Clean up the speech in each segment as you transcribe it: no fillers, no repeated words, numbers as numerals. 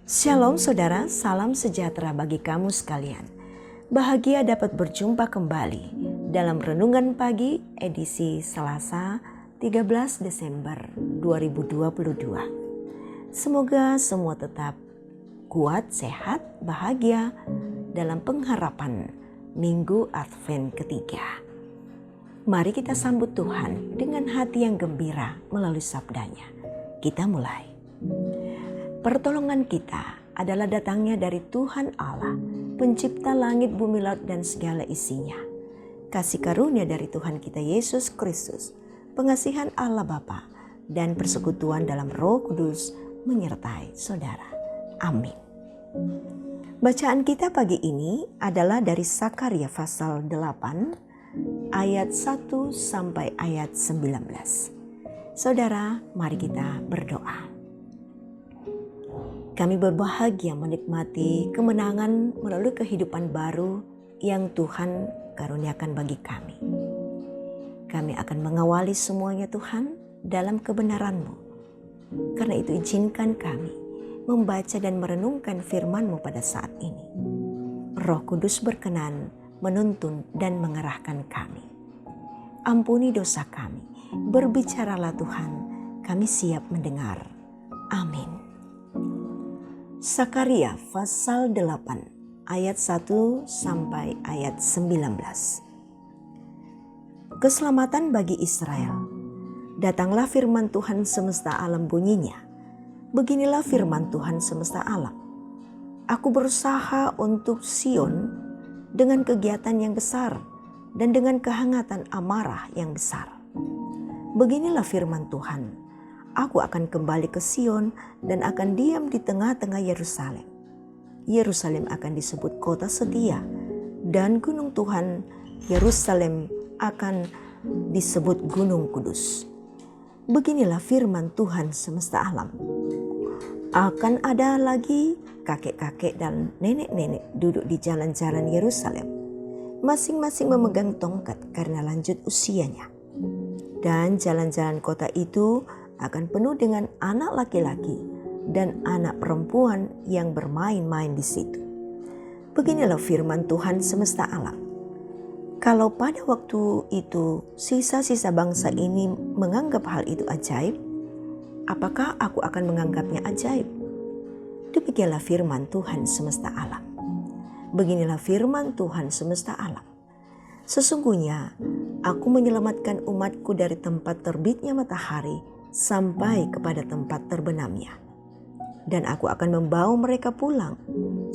Shalom saudara, salam sejahtera bagi kamu sekalian. Bahagia dapat berjumpa kembali dalam Renungan Pagi edisi Selasa 13 Desember 2022. Semoga semua tetap kuat, sehat, bahagia dalam pengharapan Minggu Advent ketiga. Mari kita sambut Tuhan dengan hati yang gembira melalui sabdanya. Kita mulai. Pertolongan kita adalah datangnya dari Tuhan Allah, pencipta langit, bumi, laut, dan segala isinya. Kasih karunia dari Tuhan kita Yesus Kristus, pengasihan Allah Bapa, dan persekutuan dalam Roh Kudus menyertai saudara. Amin. Bacaan kita pagi ini adalah dari Sakaria pasal 8 ayat 1 sampai ayat 19. Saudara, mari kita berdoa. Kami berbahagia menikmati kemenangan melalui kehidupan baru yang Tuhan karuniakan bagi kami. Kami akan mengawali semuanya Tuhan dalam kebenaran-Mu. Karena itu izinkan kami membaca dan merenungkan firman-Mu pada saat ini. Roh Kudus berkenan menuntun dan mengarahkan kami. Ampuni dosa kami, berbicaralah Tuhan, kami siap mendengar. Amin. Sakaria pasal 8 ayat 1 sampai ayat 19. Keselamatan bagi Israel. Datanglah firman Tuhan semesta alam bunyinya. Beginilah firman Tuhan semesta alam. Aku berusaha untuk Sion dengan kegiatan yang besar dan dengan kehangatan amarah yang besar. Beginilah firman Tuhan. Aku akan kembali ke Sion dan akan diam di tengah-tengah Yerusalem. Yerusalem akan disebut kota setia dan gunung Tuhan Yerusalem akan disebut gunung kudus. Beginilah firman Tuhan semesta alam. Akan ada lagi kakek-kakek dan nenek-nenek duduk di jalan-jalan Yerusalem, masing-masing memegang tongkat karena lanjut usianya. Dan jalan-jalan kota itu akan penuh dengan anak laki-laki dan anak perempuan yang bermain-main di situ. Beginilah firman Tuhan semesta alam. Kalau pada waktu itu sisa-sisa bangsa ini menganggap hal itu ajaib, apakah aku akan menganggapnya ajaib? Demikianlah firman Tuhan semesta alam. Beginilah firman Tuhan semesta alam. Sesungguhnya aku menyelamatkan umatku dari tempat terbitnya matahari sampai kepada tempat terbenamnya. Dan aku akan membawa mereka pulang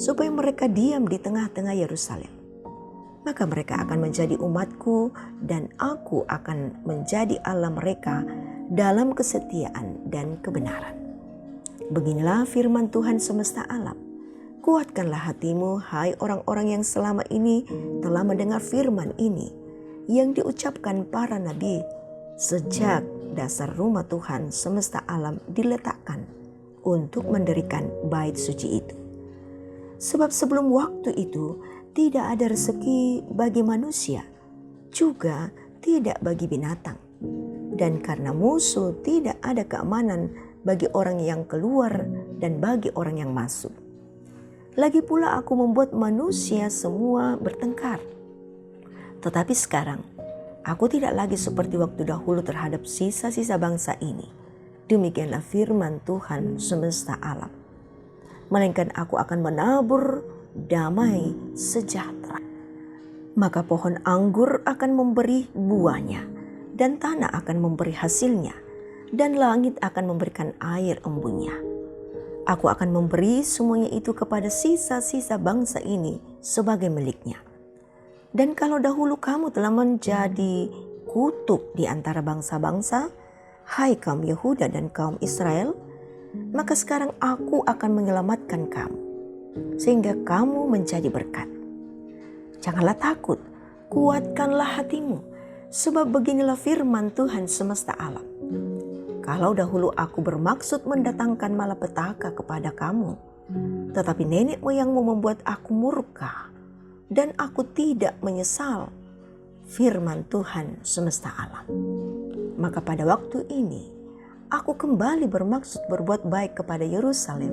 supaya mereka diam di tengah-tengah Yerusalem. Maka mereka akan menjadi umatku dan aku akan menjadi Allah mereka dalam kesetiaan dan kebenaran. Beginilah firman Tuhan semesta alam. Kuatkanlah hatimu, hai orang-orang yang selama ini telah mendengar firman ini yang diucapkan para nabi sejak dasar rumah Tuhan semesta alam diletakkan untuk mendirikan bait suci itu. Sebab sebelum waktu itu tidak ada rezeki bagi manusia, juga tidak bagi binatang. Dan karena musuh tidak ada keamanan bagi orang yang keluar dan bagi orang yang masuk. Lagi pula aku membuat manusia semua bertengkar. Tetapi sekarang aku tidak lagi seperti waktu dahulu terhadap sisa-sisa bangsa ini. Demikianlah firman Tuhan semesta alam. Melainkan aku akan menabur damai sejahtera. Maka pohon anggur akan memberi buahnya, dan tanah akan memberi hasilnya, dan langit akan memberikan air embunnya. Aku akan memberi semuanya itu kepada sisa-sisa bangsa ini sebagai miliknya. Dan kalau dahulu kamu telah menjadi kutuk di antara bangsa-bangsa, hai kaum Yehuda dan kaum Israel, maka sekarang aku akan menyelamatkan kamu, sehingga kamu menjadi berkat. Janganlah takut, kuatkanlah hatimu, sebab beginilah firman Tuhan semesta alam. Kalau dahulu aku bermaksud mendatangkan malapetaka kepada kamu, tetapi nenek moyangmu membuat aku murka, dan aku tidak menyesal, firman Tuhan semesta alam. Maka pada waktu ini, aku kembali bermaksud berbuat baik kepada Yerusalem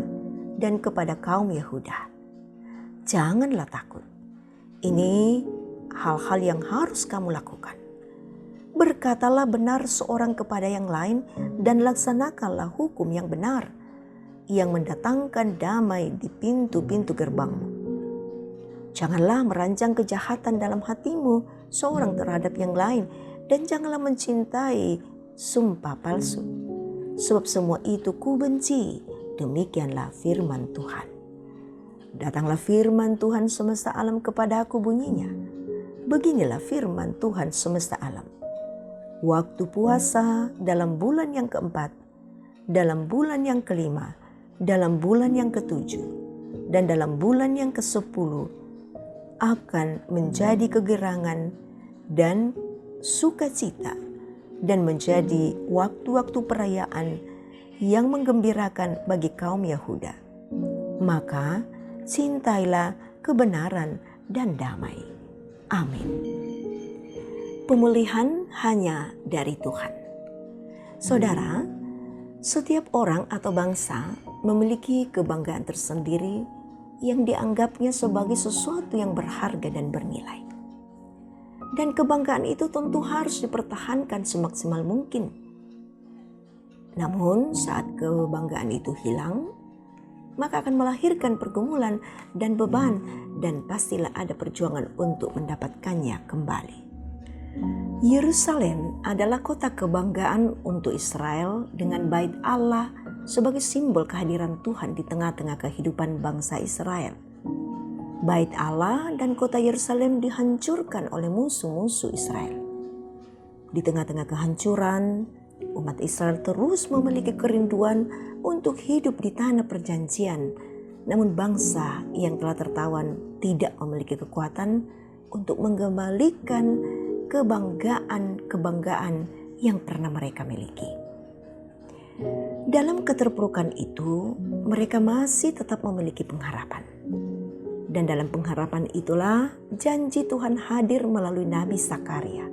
dan kepada kaum Yehuda. Janganlah takut. Ini hal-hal yang harus kamu lakukan. Berkatalah benar seorang kepada yang lain dan laksanakanlah hukum yang benar, yang mendatangkan damai di pintu-pintu gerbangmu. Janganlah merancang kejahatan dalam hatimu seorang terhadap yang lain, dan janganlah mencintai sumpah palsu. Sebab semua itu kubenci, demikianlah firman Tuhan. Datanglah firman Tuhan semesta alam kepadaku bunyinya. Beginilah firman Tuhan semesta alam. Waktu puasa dalam bulan yang keempat, dalam bulan yang kelima, dalam bulan yang ketujuh, dan dalam bulan yang ke-10 akan menjadi kegerangan dan sukacita, dan menjadi waktu-waktu perayaan yang menggembirakan bagi kaum Yehuda. Maka cintailah kebenaran dan damai. Amin. Pemulihan hanya dari Tuhan. Saudara, setiap orang atau bangsa memiliki kebanggaan tersendiri yang dianggapnya sebagai sesuatu yang berharga dan bernilai. Dan kebanggaan itu tentu harus dipertahankan semaksimal mungkin. Namun saat kebanggaan itu hilang, maka akan melahirkan pergumulan dan beban, dan pastilah ada perjuangan untuk mendapatkannya kembali. Yerusalem adalah kota kebanggaan untuk Israel dengan bait Allah sebagai simbol kehadiran Tuhan di tengah-tengah kehidupan bangsa Israel. Bait Allah dan kota Yerusalem dihancurkan oleh musuh-musuh Israel. Di tengah-tengah kehancuran, umat Israel terus memiliki kerinduan untuk hidup di tanah perjanjian. Namun bangsa yang telah tertawan tidak memiliki kekuatan untuk mengembalikan kebanggaan yang pernah mereka miliki. Dalam keterpurukan itu, mereka masih tetap memiliki pengharapan. Dan dalam pengharapan itulah janji Tuhan hadir melalui Nabi Zakaria.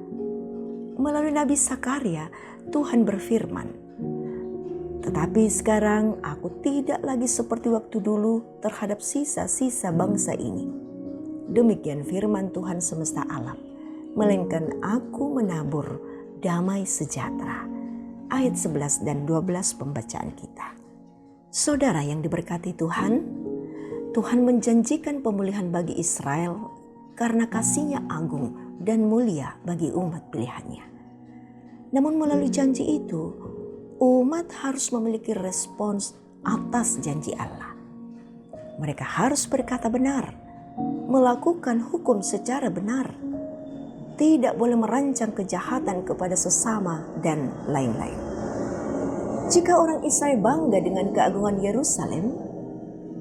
Melalui Nabi Zakaria, Tuhan berfirman, "Tetapi sekarang aku tidak lagi seperti waktu dulu terhadap sisa-sisa bangsa ini. Demikian firman Tuhan semesta alam. Melainkan aku menabur damai sejahtera." Ayat 11 dan 12 pembacaan kita. Saudara yang diberkati Tuhan, Tuhan menjanjikan pemulihan bagi Israel karena kasih-Nya agung dan mulia bagi umat pilihan-Nya. Namun melalui janji itu, umat harus memiliki respons atas janji Allah. Mereka harus berkata benar, melakukan hukum secara benar, tidak boleh merancang kejahatan kepada sesama, dan lain-lain. Jika orang Israel bangga dengan keagungan Yerusalem,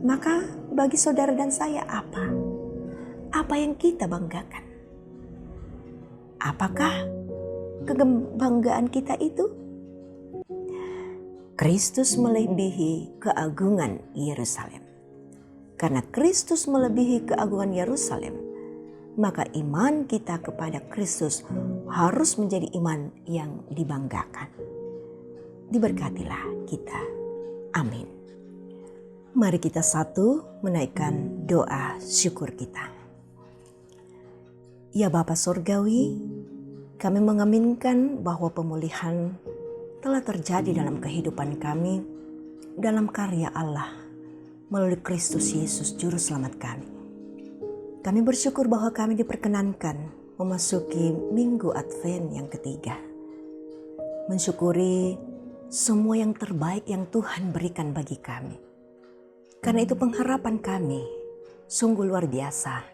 maka bagi saudara dan saya apa? Apa yang kita banggakan? Apakah kebanggaan kita itu? Kristus melebihi keagungan Yerusalem. Karena Kristus melebihi keagungan Yerusalem, maka iman kita kepada Kristus harus menjadi iman yang dibanggakan. Diberkatilah kita. Amin. Mari kita satu menaikkan doa syukur kita. Ya Bapa Surgawi, kami mengaminkan bahwa pemulihan telah terjadi dalam kehidupan kami, dalam karya Allah, melalui Kristus Yesus Juru Selamat kami. Kami bersyukur bahwa kami diperkenankan memasuki Minggu Advent yang ketiga. Mensyukuri semua yang terbaik yang Tuhan berikan bagi kami. Karena itu pengharapan kami sungguh luar biasa.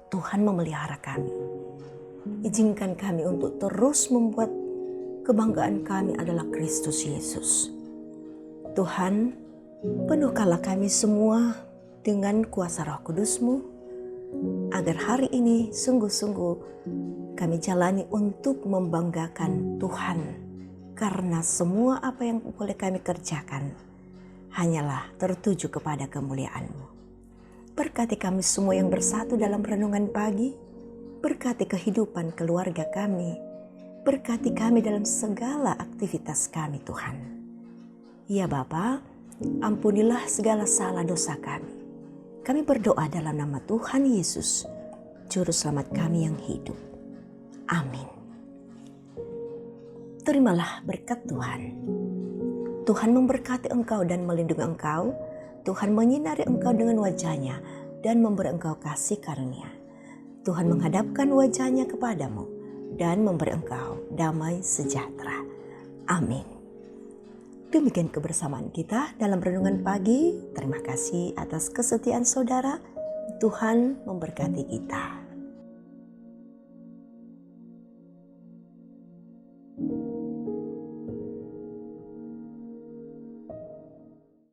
Tuhan memelihara kami. Izinkan kami untuk terus membuat kebanggaan kami adalah Kristus Yesus. Tuhan, penuhkanlah kami semua dengan kuasa Roh Kudus-Mu, agar hari ini sungguh-sungguh kami jalani untuk membanggakan Tuhan. Karena semua apa yang boleh kami kerjakan hanyalah tertuju kepada kemuliaan-Mu. Berkati kami semua yang bersatu dalam renungan pagi. Berkati kehidupan keluarga kami. Berkati kami dalam segala aktivitas kami Tuhan. Ya Bapa, Ampunilah segala salah dosa kami. Kami berdoa dalam nama Tuhan Yesus, Juru Selamat kami yang hidup. Amin. Terimalah berkat Tuhan. Tuhan memberkati engkau dan melindungi engkau. Tuhan menyinari engkau dengan wajah-Nya dan memberi engkau kasih karunia. Tuhan menghadapkan wajah-Nya kepadamu dan memberi engkau damai sejahtera. Amin. Demikian kebersamaan kita dalam renungan pagi. Terima kasih atas kesetiaan saudara. Tuhan memberkati kita.